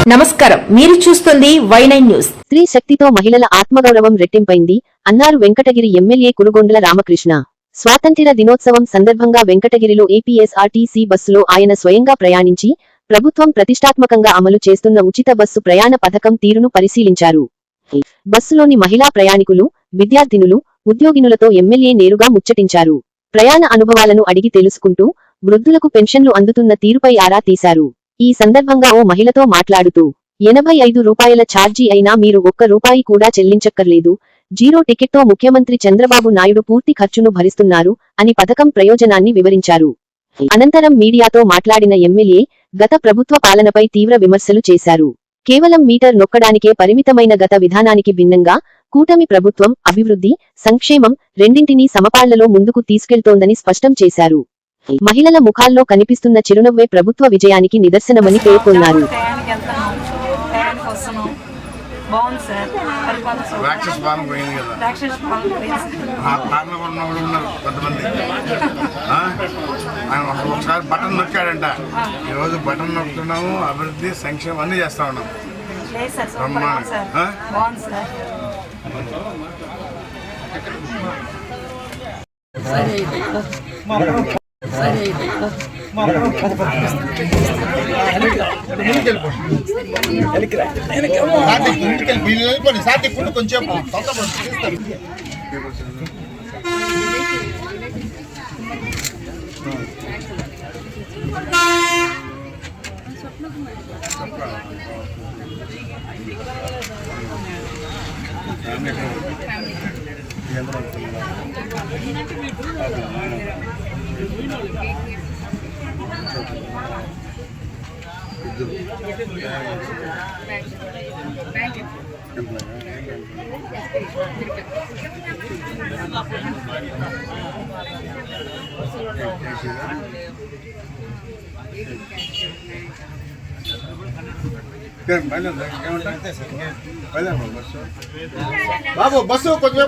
నమస్కారం, మీరు చూస్తుంది Y9 న్యూస్. స్త్రీ శక్తితో మహిళల ఆత్మగౌరవం రెట్టింపైంది అన్నారు వెంకటగిరి ఎమ్మెల్యే కురుగొండ్ల రామకృష్ణ. స్వాతంత్ర్య దినోత్సవం సందర్భంగా వెంకటగిరిలో ఏపీఎస్ఆర్టీసీ బస్సులో ఆయన స్వయంగా ప్రయాణించి ప్రభుత్వం ప్రతిష్టాత్మకంగా అమలు చేస్తున్న ఉచిత బస్సు ప్రయాణ పథకం తీరును పరిశీలించారు. బస్సులోని మహిళా ప్రయాణికులు, విద్యార్థినులు, ఉద్యోగినులతో ఎమ్మెల్యే నేరుగా ముచ్చటించారు. ప్రయాణ అనుభవాలను అడిగి తెలుసుకుంటూ వృద్ధులకు పెన్షన్లు అందుతున్న తీరుపై ఆరా తీశారు. ఈ సందర్భంగా ఓ మహిళతో మాట్లాడుతూ 85 రూపాయల ఛార్జీ అయినా మీరు ₹1 కూడా చెల్లించక్కర్లేదు, జీరో టికెట్తో ముఖ్యమంత్రి చంద్రబాబు నాయుడు పూర్తి ఖర్చును భరిస్తున్నారు అని పథకం ప్రయోజనాన్ని వివరించారు. అనంతరం మీడియాతో మాట్లాడిన ఎమ్మెల్యే గత ప్రభుత్వ పాలనపై తీవ్ర విమర్శలు చేశారు. కేవలం మీటర్ నొక్కడానికే పరిమితమైన గత విధానానికి భిన్నంగా కూటమి ప్రభుత్వం అభివృద్ధి, సంక్షేమం రెండింటినీ సమపాళ్లలో ముందుకు తీసుకెళ్తోందని స్పష్టం చేశారు. మహిళల ముఖాల్లో కనిపిస్తున్న చిరునవ్వే ప్రభుత్వ విజయానికి నిదర్శనమని పేర్కొన్నారు. బటన్ నొక్కాడంట, ఈరోజు బటన్ నొక్కుతున్నాము, అభివృద్ధి సంక్షేమం అన్ని చేస్తా ఉన్నాం. కొంచెం బాబు బస్సు కొంచెం